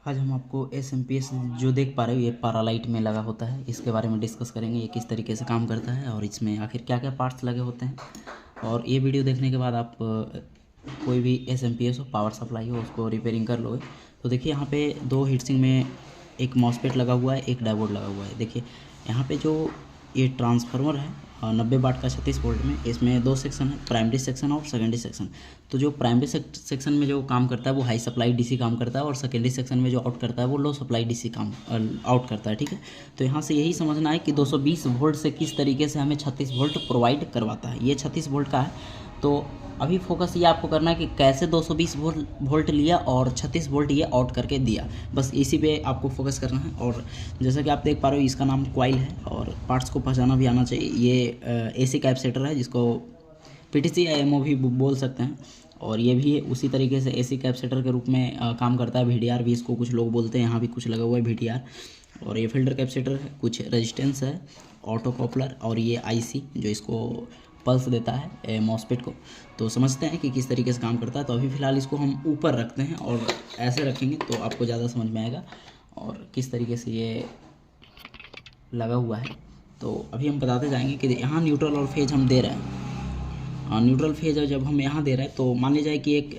आज हम आपको एसएमपीएस जो देख पा रहे हो ये पारालाइट में लगा होता है, इसके बारे में डिस्कस करेंगे। ये किस तरीके से काम करता है और इसमें आखिर क्या क्या पार्ट्स लगे होते हैं। और ये वीडियो देखने के बाद आप कोई भी एसएमपीएस हो, पावर सप्लाई हो, उसको रिपेयरिंग कर लोगे। तो देखिए यहाँ पे दो हीटसिंक में एक मॉसफेट लगा हुआ है, एक डायोड लगा हुआ है। देखिए यहाँ पे जो ये ट्रांसफार्मर है 90 वाट का 36 वोल्ट में, इसमें दो सेक्शन है, प्राइमरी सेक्शन और सेकेंडरी सेक्शन। तो जो प्राइमरी सेक्शन में जो काम करता है वो हाई सप्लाई डीसी काम करता है, और सेकेंडरी सेक्शन में जो आउट करता है वो लो सप्लाई डीसी काम आउट करता है। ठीक है, तो यहाँ से यही समझना है कि 220 वोल्ट से किस तरीके से हमें 36 वोल्ट प्रोवाइड करवाता है। ये 36 वोल्ट का है। तो अभी फोकस ये आपको करना है कि कैसे 220 वोल्ट लिया और 36 वोल्ट ये आउट करके दिया, बस इसी पे आपको फोकस करना है। और जैसा कि आप देख पा रहे हो इसका नाम कॉइल है, और पार्ट्स को पहचाना भी आना चाहिए। ये एसी कैपेसिटर है, जिसको पीटीसी या एमओ भी बोल सकते हैं, और ये भी उसी तरीके से एसी कैपेसिटर के रूप में काम करता है। वीडीआर भी इसको कुछ लोग बोलते हैं, यहाँ भी कुछ लगा हुआ है वीडीआर। और ये फिल्टर कैपेसिटर है, कुछ रेजिस्टेंस है, ऑटो कॉपलर, और ये आईसी जो इसको पल्स देता है मॉसफेट को। तो समझते हैं कि किस तरीके से काम करता है। तो अभी फ़िलहाल इसको हम ऊपर रखते हैं और ऐसे रखेंगे तो आपको ज़्यादा समझ में आएगा और किस तरीके से ये लगा हुआ है। तो अभी हम बताते जाएंगे कि यहाँ न्यूट्रल और फेज हम दे रहे हैं। न्यूट्रल फेज जब हम यहाँ दे रहे हैं तो मान लीजिए कि एक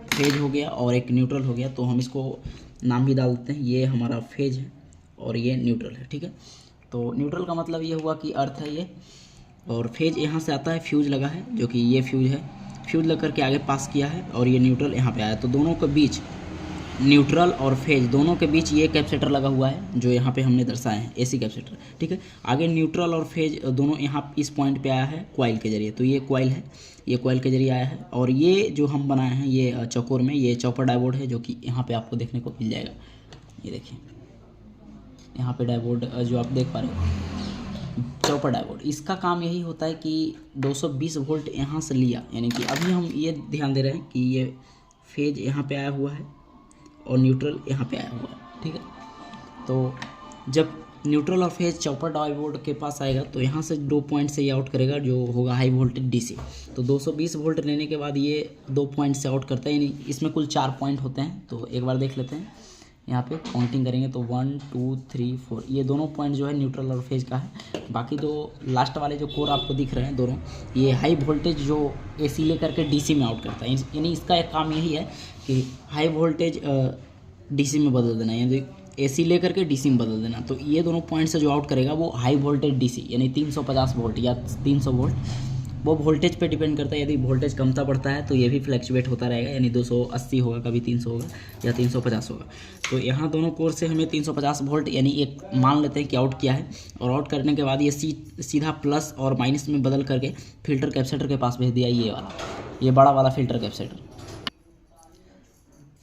फेज हो गया और एक न्यूट्रल हो गया, तो हम इसको नाम भी डाल देते हैं। ये हमारा फेज है और ये न्यूट्रल है। ठीक है, तो न्यूट्रल का मतलब ये हुआ कि अर्थ है ये, और फेज यहाँ से आता है, फ्यूज लगा है, जो कि ये फ्यूज है, फ्यूज लग करके आगे पास किया है, और ये न्यूट्रल यहाँ पे आया। तो दोनों के बीच, न्यूट्रल और फेज दोनों के बीच ये कैपेसिटर लगा हुआ है, जो यहाँ पे हमने दर्शाए हैं, एसी कैपेसिटर। ठीक है, आगे न्यूट्रल और फेज दोनों यहाँ इस पॉइंट पे आया है कॉइल के जरिए। तो ये कॉइल है, ये कॉइल के जरिए आया है। और ये जो हम बनाए हैं ये चौकोर में, ये चॉपर डायोड है, जो कि यहाँ पे आपको देखने को मिल जाएगा। ये देखिए यहाँ पे डायोड जो आप देख पा रहे हो, चॉपर डायोड, इसका काम यही होता है कि 220 वोल्ट यहाँ से लिया, यानी कि अभी हम ये ध्यान दे रहे हैं कि ये फेज यहाँ पे आया हुआ है और न्यूट्रल यहाँ पे आया हुआ है। ठीक है, तो जब न्यूट्रल और फेज चॉपर डायोड के पास आएगा तो यहाँ से 2 पॉइंट से ये आउट करेगा, जो होगा हाई वोल्टेज डीसी। तो 220 वोल्ट लेने के बाद ये 2 पॉइंट से आउट करता है, यानी इसमें कुल 4 पॉइंट होते हैं। तो एक बार देख लेते हैं, यहाँ पे काउंटिंग करेंगे तो 1 2 3 4, ये दोनों पॉइंट जो है न्यूट्रल और फेज का है। बाकी दो लास्ट वाले जो कोर आपको दिख रहे हैं दोनों, ये हाई वोल्टेज जो एसी लेकर के डीसी में आउट करता है। यानी इसका एक काम यही है कि हाई वोल्टेज डीसी में बदल देना, यानी एसी लेकर के डीसी में बदल देना। तो ये दोनों पॉइंट से जो आउट करेगा वो हाई वोल्टेज डीसी, यानी 350 वोल्ट या 300 वोल्ट, वो वोल्टेज पे डिपेंड करता है। यदि वोल्टेज कमता बढ़ता है तो ये भी फ्लैक्चुएट होता रहेगा, यानी 280 होगा, कभी 300 होगा या 350 होगा। तो यहाँ दोनों कोर से हमें 350 वोल्ट यानी एक मान लेते हैं कि आउट किया है, और आउट करने के बाद ये सीधा प्लस और माइनस में बदल करके फिल्टर कैपेसिटर के पास भेज दिया, ये बड़ा वाला फिल्टर कैपेसिटर।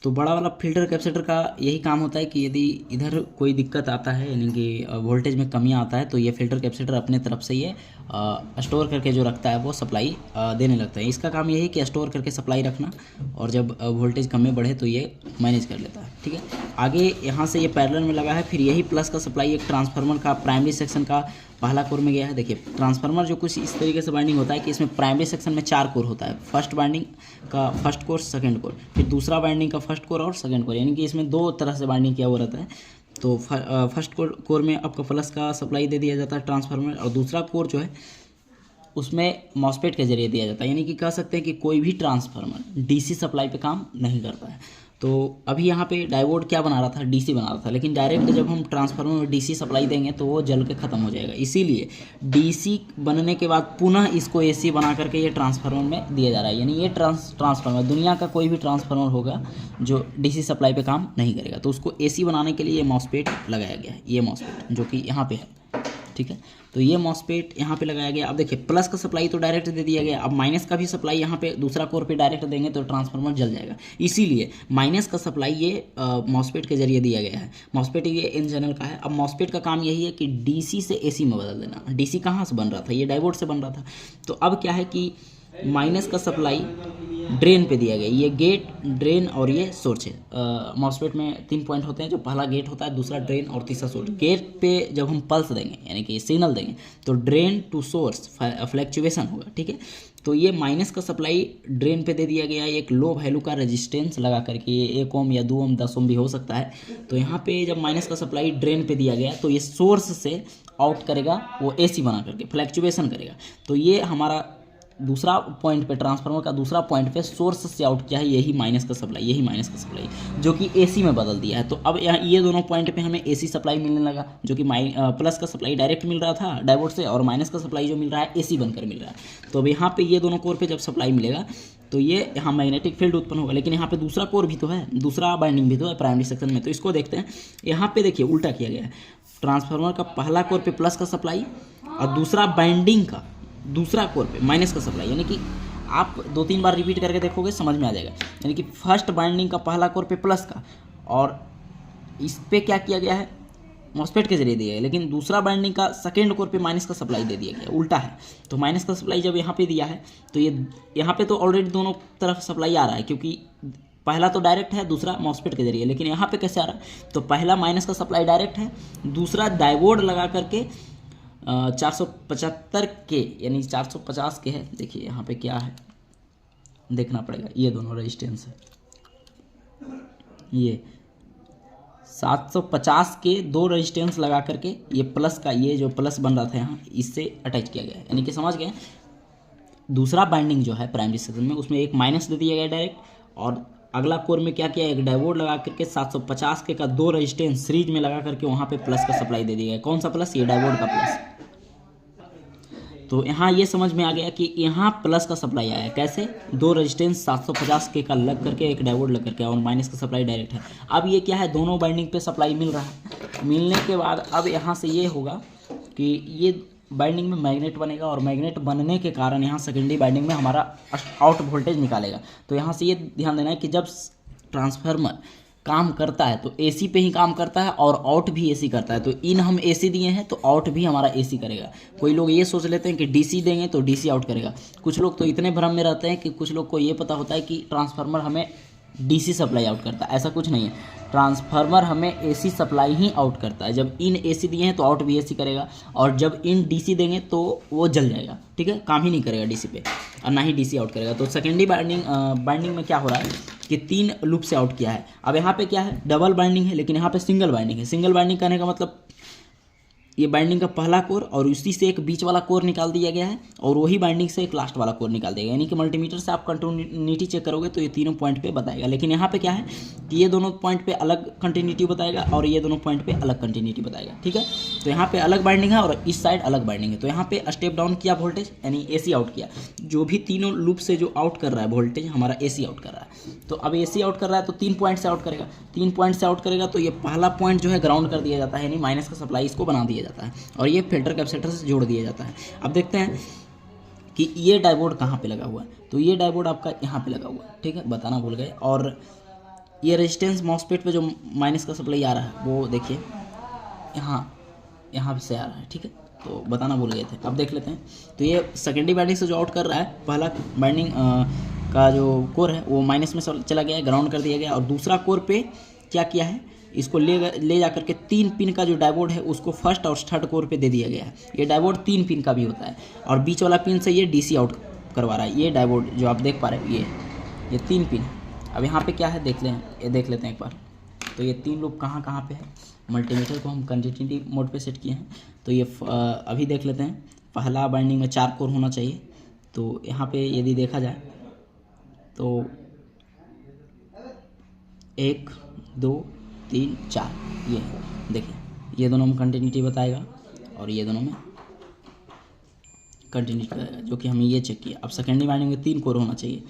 तो बड़ा वाला फिल्टर कैपेसिटर का यही काम होता है कि यदि इधर कोई दिक्कत आता है, यानी कि वोल्टेज में कमी आता है, तो ये फिल्टर कैपेसिटर अपने तरफ से ये स्टोर करके जो रखता है वो सप्लाई देने लगता है। इसका काम यही कि स्टोर करके सप्लाई रखना, और जब वोल्टेज कम में बढ़े तो ये मैनेज कर लेता है। ठीक है, आगे यहाँ से ये पैरेलल में लगा है, फिर यही प्लस का सप्लाई एक ट्रांसफार्मर का प्राइमरी सेक्शन का पहला कोर में गया है। देखिए ट्रांसफार्मर जो कुछ इस तरीके से बाइंडिंग होता है कि इसमें प्राइमरी सेक्शन में 4 कोर होता है। फर्स्ट बाइंडिंग का फर्स्ट कोर, सेकंड कोर, फिर दूसरा बाइंडिंग का फर्स्ट कोर और सेकंड कोर, यानी कि इसमें 2 तरह से बाइंडिंग किया हुआ रहता है। तो फर्स्ट कोर में आपका प्लस का सप्लाई दे दिया जाता है ट्रांसफार्मर, और दूसरा कोर जो है उसमें मॉसफेट के जरिए दिया जाता है। यानी कि कह सकते हैं कि कोई भी ट्रांसफार्मर डीसी सप्लाई पे काम नहीं करता है। तो अभी यहाँ पे डायोड क्या बना रहा था, डीसी बना रहा था, लेकिन डायरेक्ट जब हम ट्रांसफार्मर में डीसी सप्लाई देंगे तो वो जल के ख़त्म हो जाएगा। इसीलिए डीसी बनने के बाद पुनः इसको एसी बना करके ये ट्रांसफार्मर में दिया जा रहा है। यानी ये ट्रांसफार्मर, दुनिया का कोई भी ट्रांसफार्मर होगा जो डीसी सप्लाई पे काम नहीं करेगा, तो उसको एसी बनाने के लिए ये मॉसफेट लगाया गया है। ये मॉसफेट जो कि यहाँ पे है, ठीक है, तो ये मॉसफेट यहाँ पे लगाया गया। अब देखिए प्लस का सप्लाई तो डायरेक्ट दे दिया गया, अब माइनस का भी सप्लाई यहाँ पे दूसरा कोर पे डायरेक्ट देंगे तो ट्रांसफार्मर जल जाएगा। इसीलिए माइनस का सप्लाई ये मॉसफेट के जरिए दिया गया है। मॉसफेट ये इन चैनल का है। अब मॉसफेट का काम यही है कि डीसी से एसी में बदल देना। डीसी कहाँ से बन रहा था, ये डायोड से बन रहा था। तो अब क्या है कि माइनस का सप्लाई ड्रेन पे दिया गया, ये गेट, ड्रेन और ये सोर्स है। मॉसफेट में 3 पॉइंट होते हैं, जो पहला गेट होता है, दूसरा ड्रेन और तीसरा सोर्स। गेट पे जब हम पल्स देंगे यानी कि सिग्नल देंगे तो ड्रेन टू सोर्स फ्लैक्चुएशन होगा। ठीक है, तो ये माइनस का सप्लाई ड्रेन पे दे दिया गया है एक लो वैल्यू का रेजिस्टेंस लगा करके, ये 1 ओम या 2 ओम 10 ओम भी हो सकता है। तो यहाँ पे जब माइनस का सप्लाई ड्रेन पे दिया गया तो ये सोर्स से आउट करेगा, वो एसी बना करके फ्लैक्चुएशन करेगा। तो ये हमारा दूसरा पॉइंट पे, ट्रांसफार्मर का दूसरा पॉइंट पे सोर्स से आउट किया है, यही माइनस का सप्लाई, जो कि एसी में बदल दिया है। तो अब यहाँ ये दोनों पॉइंट पे हमें एसी सप्लाई मिलने लगा, जो कि प्लस का सप्लाई डायरेक्ट मिल रहा था डायोड से, और माइनस का सप्लाई जो मिल रहा है एसी बनकर मिल रहा है। तो अब यहाँ पे ये दोनों कोर पे जब सप्लाई मिलेगा तो ये यहाँ मैग्नेटिक फील्ड उत्पन्न होगा। लेकिन यहाँ पे दूसरा कोर भी तो है, दूसरा बाइंडिंग भी तो है प्राइमरी सेक्शन में। तो इसको देखते हैं, यहाँ पे देखिए उल्टा किया गया है। ट्रांसफार्मर का पहला कोर पे प्लस का सप्लाई और दूसरा बाइंडिंग का दूसरा कोर पे माइनस का सप्लाई, यानी कि आप 2-3 बार रिपीट करके देखोगे समझ में आ जाएगा। यानी कि फर्स्ट बाइंडिंग का पहला कोर पे प्लस का, और इस पे क्या किया गया है, मॉस्फेट के जरिए दिया है, लेकिन दूसरा बाइंडिंग का सेकेंड कोर पे माइनस का सप्लाई दे दिया गया, उल्टा है। तो माइनस का सप्लाई जब यहाँ पे दिया है तो ये यहाँ पे तो ऑलरेडी दोनों तरफ सप्लाई आ रहा है, क्योंकि पहला तो डायरेक्ट है, दूसरा मॉस्फेट के जरिए। लेकिन यहाँ पे कैसे आ रहा है, तो पहला माइनस का सप्लाई डायरेक्ट है, दूसरा डायोड लगा करके 475 के, यानी 450 के है। देखिए यहाँ पे क्या है देखना पड़ेगा, ये दोनों रेजिस्टेंस है, ये 750 के दो रेजिस्टेंस लगा करके ये प्लस का, ये जो प्लस बन रहा था यहाँ, इससे अटैच किया गया है। यानी कि समझ गए, दूसरा बाइंडिंग जो है प्राइमरी सेक्शन में उसमें एक माइनस दे दिया गया डायरेक्ट, और अगला कोर में क्या किया, एक डायोड लगा करके 750 के का दो रेजिस्टेंस सीरीज में लगा करके वहाँ पे प्लस का सप्लाई दे दिया गया। कौन सा प्लस, ये डायोड का प्लस। तो यहाँ ये समझ में आ गया कि यहाँ प्लस का सप्लाई आया है, कैसे, दो रेजिस्टेंस 750 के का लग करके एक डायोड लग करके, और माइनस का सप्लाई डायरेक्ट है। अब ये क्या है, दोनों बाइंडिंग पे सप्लाई मिल रहा है। मिलने के बाद अब यहाँ से ये होगा कि ये बाइंडिंग में मैग्नेट बनेगा, और मैग्नेट बनने के कारण यहाँ सेकेंडरी बाइंडिंग में हमारा आउट वोल्टेज निकालेगा। तो यहाँ से ये ध्यान देना है कि जब ट्रांसफार्मर काम करता है तो एसी पे ही काम करता है, और आउट भी एसी करता है। तो इन हम एसी दिए हैं तो आउट भी हमारा एसी करेगा। कोई लोग ये सोच लेते हैं कि डीसी देंगे तो डीसी आउट करेगा। कुछ लोग तो इतने भ्रम में रहते हैं कि कुछ लोग को ये पता होता है कि ट्रांसफार्मर हमें डीसी सप्लाई आउट करता है। ऐसा कुछ नहीं है, ट्रांसफार्मर हमें एसी सप्लाई ही आउट करता है। जब इन एसी दिए हैं तो आउट भी एसी करेगा, और जब इन डीसी देंगे तो वो जल जाएगा, ठीक है, काम ही नहीं करेगा डीसी पे, और ना ही डीसी आउट करेगा। तो सेकेंडरी बाइंडिंग में क्या हो रहा है कि 3 लूप से आउट किया है। अब यहाँ पे क्या है, डबल बाइंडिंग है, लेकिन यहाँ पे सिंगल बाइंडिंग है। सिंगल बाइंडिंग करने का मतलब ये बाइंडिंग का पहला कोर और उसी से एक बीच वाला कोर निकाल दिया गया है, और वही बाइंडिंग से एक लास्ट वाला कोर निकाल दिया गया। यानी कि मल्टीमीटर से आप कंटिन्यूटी चेक करोगे तो ये तीनों पॉइंट पे बताएगा। लेकिन यहाँ पे क्या है कि ये दोनों पॉइंट पे अलग कंटिन्यूटी बताएगा, और ये दोनों पॉइंट पे अलग कंटिन्यूटी बताएगा, ठीक है। तो यहाँ पे अलग बाइंडिंग है और इस साइड अलग बाइंडिंग है। तो यहाँ पे स्टेप डाउन किया वोल्टेज, यानी एसी आउट किया। जो भी तीनों लूप से जो आउट कर रहा है वोल्टेज, हमारा एसी आउट कर रहा है। तो अब एसी आउट कर रहा है तो 3 पॉइंट से आउट करेगा। 3 पॉइंट से आउट करेगा तो ये पहला पॉइंट जो है ग्राउंड कर दिया जाता है, यानी माइनस का सप्लाई इसको बना दिया जाता है, और ये फिल्टर कैपेसिटर से जोड़ दिया जाता है। अब देखते हैं कि ये डायोड कहाँ पे लगा हुआ है। तो ये डायोड आपका यहाँ पे लगा हुआ है, ठीक है, बताना भूल गए। और ये रेजिस्टेंस मॉस्फेट पे जो माइनस का सप्लाई आ रहा है वो देखिए यहाँ से आ रहा है, ठीक है, तो बताना भूल गए थे। अब देख लेते हैं। तो ये सेकेंडरी बाइंडिंग से जो आउट कर रहा है, पहला बाइंडिंग का जो कोर है वो माइनस में चला गया है, ग्राउंड कर दिया गया। और दूसरा कोर पे क्या किया है, इसको ले जा करके 3 पिन का जो डायोड है उसको फर्स्ट और थर्ड कोर पे दे दिया गया है। ये डायोड 3 पिन का भी होता है, और बीच वाला पिन से ये डीसी आउट करवा रहा है। ये डायोड जो आप देख पा रहे हैं ये 3 पिन है। अब यहाँ पे क्या है देख लेते हैं एक बार। तो ये 3 लूप कहाँ पे है, मल्टीमीटर को हम कंटिन्यूटी मोड पे सेट किए हैं। तो ये अभी देख लेते हैं। पहला बाइंडिंग में 4 कोर होना चाहिए। तो यहाँ पे यदि देखा जाए तो 1 2 3 4 ये है, देखिए ये दोनों में कंटिन्यूटी बताएगा और ये दोनों में कंटिन्यूटी बताएगा, जो कि हमें ये चेक किया। अब सेकेंडरी बाइंडिंग में 3 कोर होना चाहिए।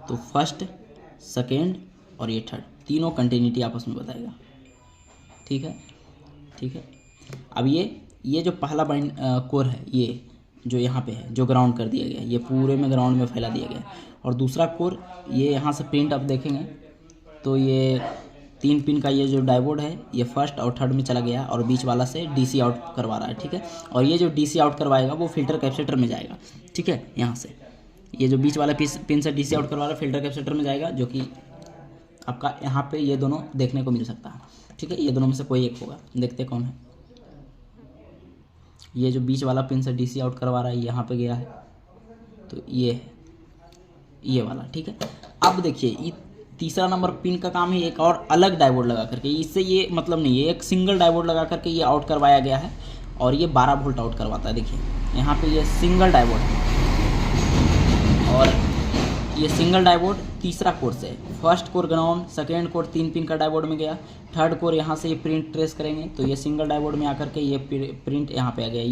तो फर्स्ट, सेकेंड और ये थर्ड, तीनों कंटिन्यूटी आपस में बताएगा, ठीक है। अब ये जो पहला कोर है, ये जो यहाँ पे है, जो ग्राउंड कर दिया गया है, ये पूरे में ग्राउंड में फैला दिया गया है। और दूसरा कोर, ये यहाँ से प्रिंट आप देखेंगे तो ये 3 पिन का ये जो डायोड है ये फर्स्ट और थर्ड में चला गया, और बीच वाला से डीसी आउट करवा रहा है, ठीक है। और ये जो डीसी आउट करवाएगा वो फिल्टर कैपेसिटर में जाएगा, ठीक है। यहाँ से ये जो बीच वाला पिन से डीसी आउट करवा रहा है फिल्टर कैपेसिटर में जाएगा, जो कि आपका यहाँ पे ये दोनों देखने को मिल सकता है, ठीक है। ये दोनों में से कोई एक होगा, देखते कौन है। ये जो बीच वाला पिन से डीसी आउट करवा रहा है यहाँ पे गया है, तो ये है, ये वाला, ठीक है। अब देखिए ये तीसरा नंबर पिन का काम है एक और अलग डायोड लगा करके, इससे ये मतलब नहीं है, एक सिंगल डायोड लगा करके ये आउट करवाया गया है और ये 12 वोल्ट आउट करवाता है। देखिए यहाँ पे ये सिंगल डायोड है और ये सिंगल डायोड तीसरा कोर से, first core ground, second core 3 pin का डायोड में गया, थर्ड कोर यहाँ से ये प्रिंट ट्रेस करेंगे तो ये सिंगल डायोड में आकर के ये प्रिंट यहाँ पे आ गया,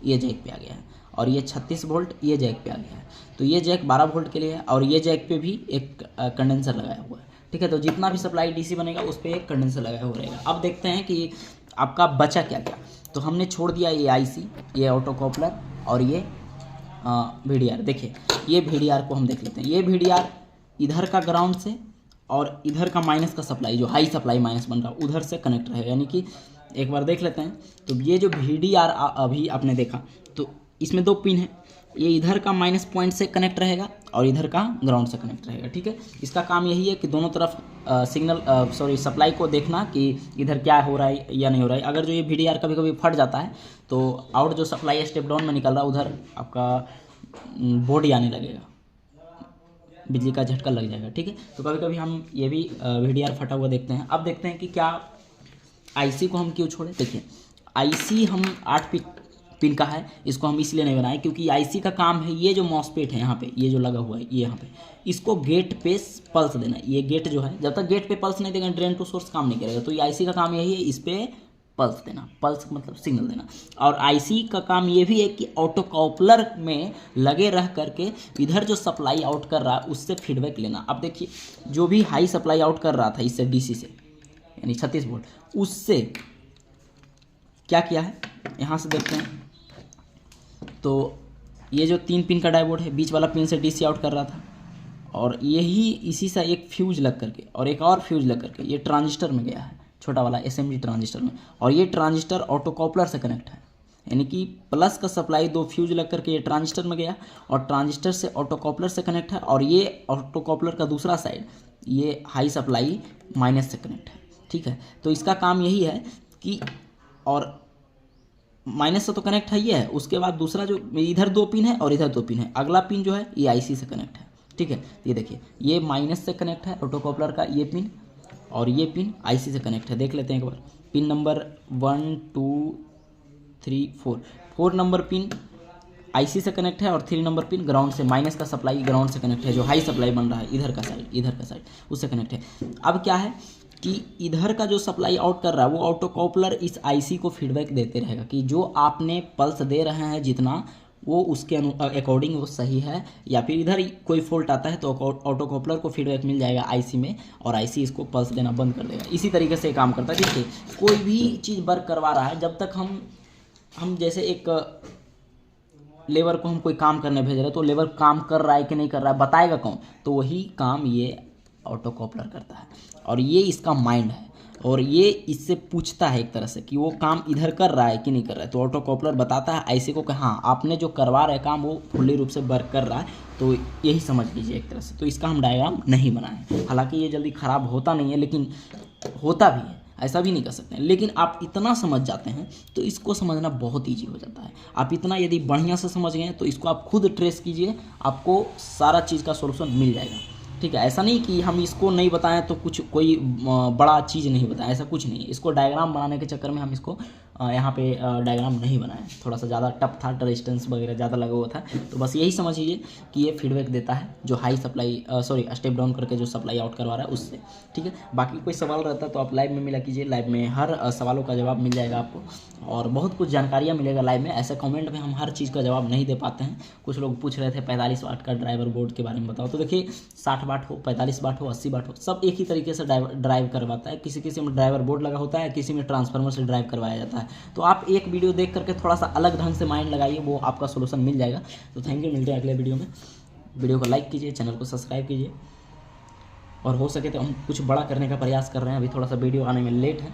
ये जैक पे आ गया है और ये 36 वोल्ट ये जैक पे आ गया है। तो ये जैक 12 वोल्ट के लिए है और ये जैक पे भी एक कंडेंसर लगाया हुआ है, ठीक है। तो जितना भी सप्लाई डीसी बनेगा उस पर एक कंडेंसर लगाया हुआ रहेगा। अब देखते हैं कि आपका बचा क्या क्या। तो हमने छोड़ दिया ये आईसी, ये ऑटो कॉपलर और ये VDR। देखिए ये VDR को हम देख लेते हैं। ये VDR इधर का ग्राउंड से और इधर का माइनस का सप्लाई, जो हाई सप्लाई माइनस बन रहा है उधर से कनेक्ट रहेगा, यानी कि एक बार देख लेते हैं। तो ये जो VDR अभी आपने देखा तो इसमें 2 पिन है, ये इधर का माइनस पॉइंट से कनेक्ट रहेगा और इधर का ग्राउंड से कनेक्ट रहेगा, ठीक है। इसका काम यही है कि दोनों तरफ सप्लाई को देखना कि इधर क्या हो रहा है या नहीं हो रहा है। अगर जो ये VDR कभी कभी फट जाता है तो आउट जो सप्लाई स्टेप डाउन में निकल रहा है उधर आपका बोर्ड आने लगेगा, बिजली का झटका लग जाएगा, ठीक है। तो कभी कभी हम ये भी VDR फटा हुआ देखते हैं। अब देखते हैं कि क्या आईसी को हम क्यों छोड़े। देखिए आईसी हम 8 पिन का है, इसको हम इसलिए नहीं बनाए क्योंकि आईसी का काम है ये जो मॉसफेट है यहाँ पे, ये जो लगा हुआ है ये यहाँ पे, इसको गेट पे पल्स देना। ये गेट जो है जब तक गेट पे पल्स नहीं देगा ड्रेन टू सोर्स काम नहीं करेगा। तो ये आईसी का काम यही है, इस पे पल्स देना, पल्स मतलब सिग्नल देना। और आईसी का काम ये भी है कि ऑटो कॉपलर में लगे रह करके इधर जो सप्लाई आउट कर रहा है उससे फीडबैक लेना। अब देखिए जो भी हाई सप्लाई आउट कर रहा था इससे डीसी से, यानी 36 वोल्ट, उससे क्या किया है यहाँ से देखते हैं। तो ये जो 3 पिन का डायोड है बीच वाला पिन से डीसी आउट कर रहा था और यही इसी से एक फ्यूज लग करके और एक और फ्यूज लग करके ये ट्रांजिस्टर में गया है, छोटा वाला एसएमडी ट्रांजिस्टर में, और ये ट्रांजिस्टर ऑटो कॉपलर से कनेक्ट है, यानी कि प्लस का सप्लाई 2 फ्यूज लग करके ये ट्रांजिस्टर में गया और ट्रांजिस्टर से ऑटो कॉपलर से कनेक्ट है और ये ऑटो कॉपलर का दूसरा साइड ये हाई सप्लाई माइनस से कनेक्ट है, ठीक है। तो इसका काम यही है कि, और माइनस से तो कनेक्ट है ये है, उसके बाद दूसरा जो इधर 2 पिन है और इधर 2 पिन है, अगला पिन जो है ये आईसी से कनेक्ट है, ठीक है। ये देखिए ये माइनस से कनेक्ट है ऑटो कॉपलर का ये पिन और ये पिन आईसी से कनेक्ट है। देख लेते हैं एक बार, pin number 1 2 3 4 number pin IC से कनेक्ट है और 3 नंबर पिन ग्राउंड से, माइनस का सप्लाई ग्राउंड से कनेक्ट है, जो हाई सप्लाई बन रहा है इधर का साइड उससे कनेक्ट है। अब क्या है कि इधर का जो सप्लाई आउट कर रहा है वो ऑटो कॉपलर इस आईसी को फीडबैक देते रहेगा कि जो आपने पल्स दे रहे हैं जितना वो उसके अकॉर्डिंग वो सही है, या फिर इधर कोई फॉल्ट आता है तो ऑटो कॉपलर को फीडबैक मिल जाएगा आईसी में और आईसी इसको पल्स देना बंद कर देगा। इसी तरीके से काम करता है। देखिए कोई भी चीज़ वर्क करवा रहा है, जब तक हम जैसे एक लेबर को हम कोई काम करने भेज रहे हैं तो लेबर काम कर रहा है कि नहीं कर रहा है बताएगा कौन, तो वही काम ये ऑटो कॉपलर करता है और ये इसका माइंड है और ये इससे पूछता है एक तरह से कि वो काम इधर कर रहा है कि नहीं कर रहा है। तो ऑटो कॉपलर बताता है आईसी को कि हाँ आपने जो करवा रहे काम वो फुल्ली रूप से वर्क कर रहा है, तो यही समझ लीजिए एक तरह से। तो इसका हम डायग्राम नहीं बनाए, हालांकि ये जल्दी ख़राब होता नहीं है लेकिन होता भी है, ऐसा भी नहीं कर सकते हैं, लेकिन आप इतना समझ जाते हैं तो इसको समझना बहुत ईजी हो जाता है। आप इतना यदि बढ़िया से समझ गए तो इसको आप खुद ट्रेस कीजिए, आपको सारा चीज़ का सोल्यूशन मिल जाएगा, ठीक है। ऐसा नहीं कि हम इसको नहीं बताएं तो कुछ कोई बड़ा चीज़ नहीं बताएं, ऐसा कुछ नहीं है। इसको डायग्राम बनाने के चक्कर में हम इसको यहाँ पे डायग्राम नहीं बनाए, थोड़ा सा ज़्यादा टफ था, रेजिस्टेंस वगैरह ज़्यादा लगा हुआ था। तो बस यही समझ लीजिए कि ये फीडबैक देता है जो हाई सप्लाई स्टेप डाउन करके जो सप्लाई आउट करवा रहा है उससे, ठीक है। बाकी कोई सवाल रहता है तो आप लाइव में मिला कीजिए, लाइव में हर सवालों का जवाब मिल जाएगा आपको और बहुत कुछ जानकारियाँ मिलेगा लाइव में। ऐसे कमेंट में हम हर चीज़ का जवाब नहीं दे पाते हैं। कुछ लोग पूछ रहे थे 45 वाट का ड्राइवर बोर्ड के बारे में बताओ, तो देखिए 60 वाट हो, 45 वाट हो, 80 वाट हो, सब एक ही तरीके से ड्राइव करवाता है। किसी में ड्राइवर बोर्ड लगा होता है, किसी में ट्रांसफार्मर से ड्राइव करवाया जाता है। तो आप एक वीडियो देख करके थोड़ा सा अलग ढंग से माइंड लगाइए, वो आपका सोल्यूशन मिल जाएगा। तो थैंक यू, मिलते हैं अगले वीडियो में। वीडियो को लाइक कीजिए, चैनल को सब्सक्राइब कीजिए और हो सके तो हम कुछ बड़ा करने का प्रयास कर रहे हैं। अभी थोड़ा सा वीडियो आने में लेट है।